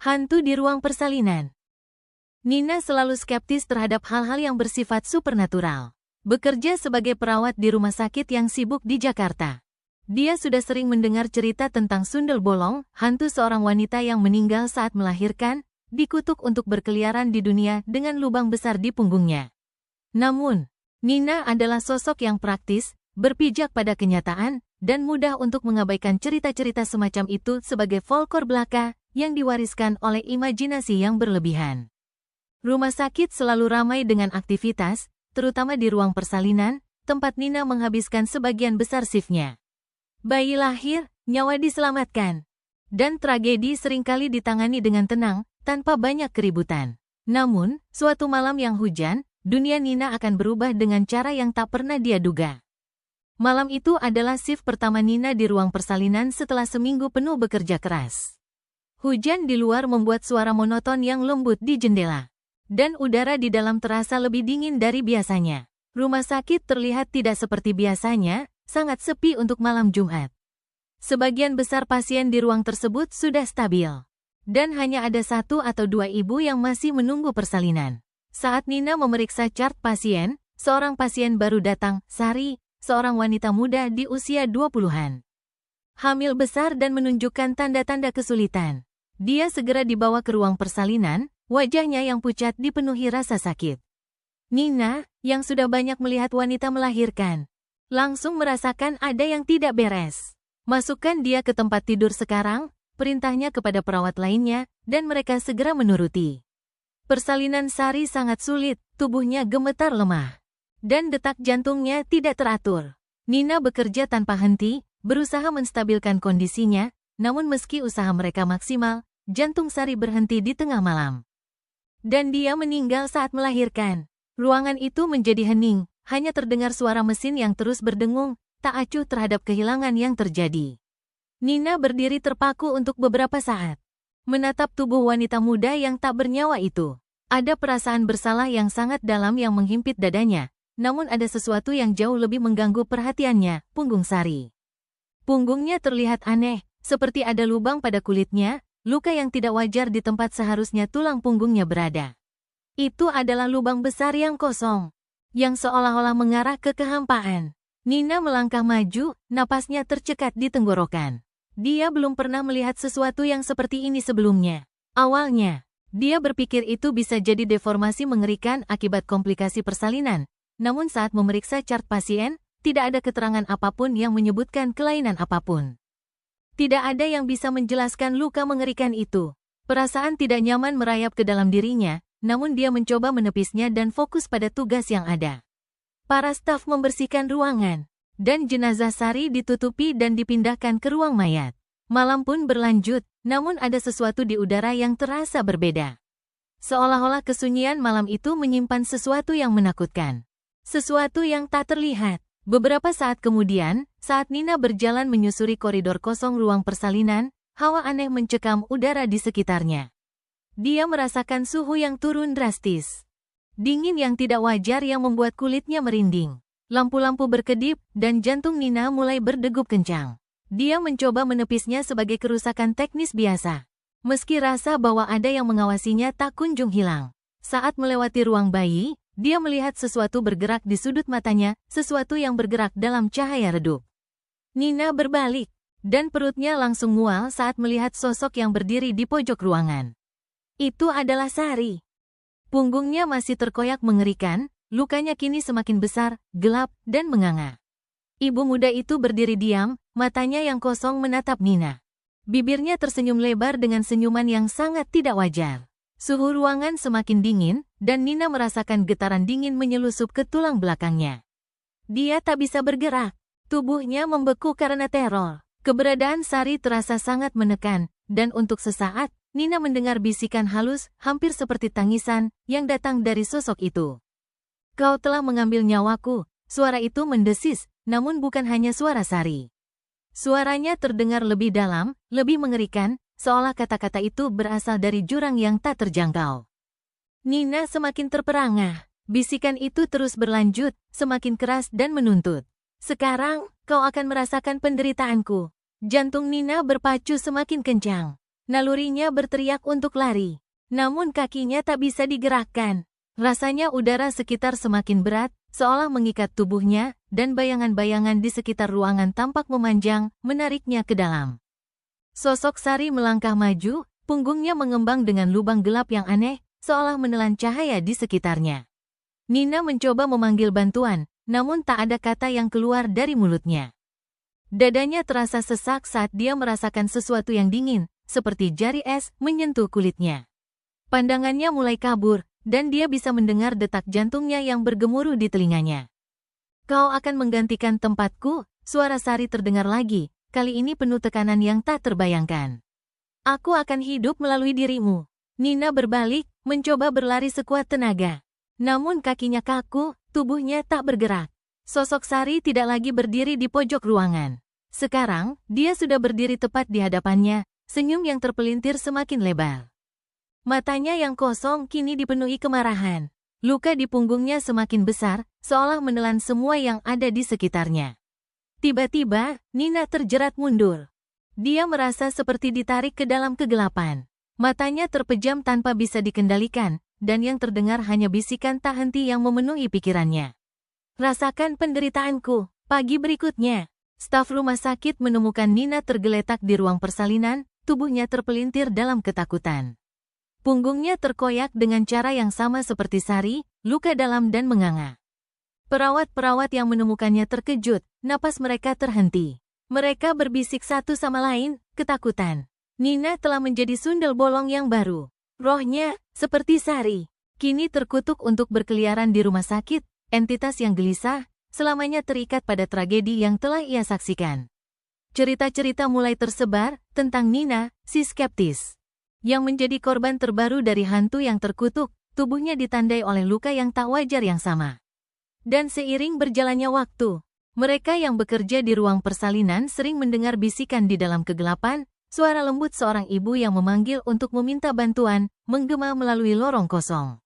Hantu di ruang persalinan. Nina selalu skeptis terhadap hal-hal yang bersifat supernatural. Bekerja sebagai perawat di rumah sakit yang sibuk di Jakarta. Dia sudah sering mendengar cerita tentang sundel bolong, hantu seorang wanita yang meninggal saat melahirkan, dikutuk untuk berkeliaran di dunia dengan lubang besar di punggungnya. Namun, Nina adalah sosok yang praktis, berpijak pada kenyataan, dan mudah untuk mengabaikan cerita-cerita semacam itu sebagai folklore belaka yang diwariskan oleh imajinasi yang berlebihan. Rumah sakit selalu ramai dengan aktivitas, terutama di ruang persalinan, tempat Nina menghabiskan sebagian besar shiftnya. Bayi lahir, nyawa diselamatkan. Dan tragedi seringkali ditangani dengan tenang, tanpa banyak keributan. Namun, suatu malam yang hujan, dunia Nina akan berubah dengan cara yang tak pernah dia duga. Malam itu adalah shift pertama Nina di ruang persalinan setelah seminggu penuh bekerja keras. Hujan di luar membuat suara monoton yang lembut di jendela. Dan udara di dalam terasa lebih dingin dari biasanya. Rumah sakit terlihat tidak seperti biasanya, sangat sepi untuk malam Jumat. Sebagian besar pasien di ruang tersebut sudah stabil. Dan hanya ada 1 atau 2 ibu yang masih menunggu persalinan. Saat Nina memeriksa chart pasien, seorang pasien baru datang, Sari, seorang wanita muda di usia 20-an. Hamil besar dan menunjukkan tanda-tanda kesulitan. Dia segera dibawa ke ruang persalinan, wajahnya yang pucat dipenuhi rasa sakit. Nina, yang sudah banyak melihat wanita melahirkan, langsung merasakan ada yang tidak beres. Masukkan dia ke tempat tidur sekarang, perintahnya kepada perawat lainnya, dan mereka segera menuruti. Persalinan Sari sangat sulit, tubuhnya gemetar lemah. Dan detak jantungnya tidak teratur. Nina bekerja tanpa henti, berusaha menstabilkan kondisinya, namun meski usaha mereka maksimal, jantung Sari berhenti di tengah malam. Dan dia meninggal saat melahirkan. Ruangan itu menjadi hening, hanya terdengar suara mesin yang terus berdengung, tak acuh terhadap kehilangan yang terjadi. Nina berdiri terpaku untuk beberapa saat. Menatap tubuh wanita muda yang tak bernyawa itu. Ada perasaan bersalah yang sangat dalam yang menghimpit dadanya, namun ada sesuatu yang jauh lebih mengganggu perhatiannya, punggung Sari. Punggungnya terlihat aneh, seperti ada lubang pada kulitnya, luka yang tidak wajar di tempat seharusnya tulang punggungnya berada. Itu adalah lubang besar yang kosong, yang seolah-olah mengarah ke kehampaan. Nina melangkah maju, napasnya tercekat di tenggorokan. Dia belum pernah melihat sesuatu yang seperti ini sebelumnya. Awalnya, dia berpikir itu bisa jadi deformasi mengerikan akibat komplikasi persalinan. Namun saat memeriksa chart pasien, tidak ada keterangan apapun yang menyebutkan kelainan apapun. Tidak ada yang bisa menjelaskan luka mengerikan itu. Perasaan tidak nyaman merayap ke dalam dirinya, namun dia mencoba menepisnya dan fokus pada tugas yang ada. Para staf membersihkan ruangan, dan jenazah Sari ditutupi dan dipindahkan ke ruang mayat. Malam pun berlanjut, namun ada sesuatu di udara yang terasa berbeda. Seolah-olah kesunyian malam itu menyimpan sesuatu yang menakutkan. Sesuatu yang tak terlihat. Beberapa saat kemudian, saat Nina berjalan menyusuri koridor kosong ruang persalinan, hawa aneh mencekam udara di sekitarnya. Dia merasakan suhu yang turun drastis. Dingin yang tidak wajar yang membuat kulitnya merinding. Lampu-lampu berkedip, dan jantung Nina mulai berdegup kencang. Dia mencoba menepisnya sebagai kerusakan teknis biasa. Meski rasa bahwa ada yang mengawasinya tak kunjung hilang. Saat melewati ruang bayi, dia melihat sesuatu bergerak di sudut matanya, sesuatu yang bergerak dalam cahaya redup. Nina berbalik, dan perutnya langsung mual saat melihat sosok yang berdiri di pojok ruangan. Itu adalah Sari. Punggungnya masih terkoyak mengerikan, lukanya kini semakin besar, gelap, dan menganga. Ibu muda itu berdiri diam, matanya yang kosong menatap Nina. Bibirnya tersenyum lebar dengan senyuman yang sangat tidak wajar. Suhu ruangan semakin dingin, dan Nina merasakan getaran dingin menyelusup ke tulang belakangnya. Dia tak bisa bergerak. Tubuhnya membeku karena teror. Keberadaan Sari terasa sangat menekan, dan untuk sesaat, Nina mendengar bisikan halus, hampir seperti tangisan, yang datang dari sosok itu. Kau telah mengambil nyawaku, suara itu mendesis, namun bukan hanya suara Sari. Suaranya terdengar lebih dalam, lebih mengerikan, seolah kata-kata itu berasal dari jurang yang tak terjangkau. Nina semakin terperangah. Bisikan itu terus berlanjut, semakin keras dan menuntut. Sekarang, kau akan merasakan penderitaanku. Jantung Nina berpacu semakin kencang. Nalurinya berteriak untuk lari. Namun kakinya tak bisa digerakkan. Rasanya udara sekitar semakin berat, seolah mengikat tubuhnya, dan bayangan-bayangan di sekitar ruangan tampak memanjang, menariknya ke dalam. Sosok Sari melangkah maju, punggungnya mengembang dengan lubang gelap yang aneh, seolah menelan cahaya di sekitarnya. Nina mencoba memanggil bantuan, namun tak ada kata yang keluar dari mulutnya. Dadanya terasa sesak saat dia merasakan sesuatu yang dingin, seperti jari es menyentuh kulitnya. Pandangannya mulai kabur, dan dia bisa mendengar detak jantungnya yang bergemuruh di telinganya. "Kau akan menggantikan tempatku?" Suara Sari terdengar lagi, kali ini penuh tekanan yang tak terbayangkan. "Aku akan hidup melalui dirimu." Nina berbalik, mencoba berlari sekuat tenaga. Namun kakinya kaku, tubuhnya tak bergerak. Sosok Sari tidak lagi berdiri di pojok ruangan. Sekarang, dia sudah berdiri tepat di hadapannya, senyum yang terpelintir semakin lebar. Matanya yang kosong kini dipenuhi kemarahan. Luka di punggungnya semakin besar, seolah menelan semua yang ada di sekitarnya. Tiba-tiba, Nina terjerat mundur. Dia merasa seperti ditarik ke dalam kegelapan. Matanya terpejam tanpa bisa dikendalikan, dan yang terdengar hanya bisikan tak henti yang memenuhi pikirannya. "Rasakan penderitaanku." Pagi berikutnya, staf rumah sakit menemukan Nina tergeletak di ruang persalinan, tubuhnya terpelintir dalam ketakutan. Punggungnya terkoyak dengan cara yang sama seperti Sari, luka dalam dan menganga. Perawat-perawat yang menemukannya terkejut, napas mereka terhenti. Mereka berbisik satu sama lain, ketakutan. Nina telah menjadi sundel bolong yang baru. Rohnya, seperti Sari, kini terkutuk untuk berkeliaran di rumah sakit, entitas yang gelisah, selamanya terikat pada tragedi yang telah ia saksikan. Cerita-cerita mulai tersebar tentang Nina, si skeptis, yang menjadi korban terbaru dari hantu yang terkutuk, tubuhnya ditandai oleh luka yang tak wajar yang sama. Dan seiring berjalannya waktu, mereka yang bekerja di ruang persalinan sering mendengar bisikan di dalam kegelapan, suara lembut seorang ibu yang memanggil untuk meminta bantuan, menggema melalui lorong kosong.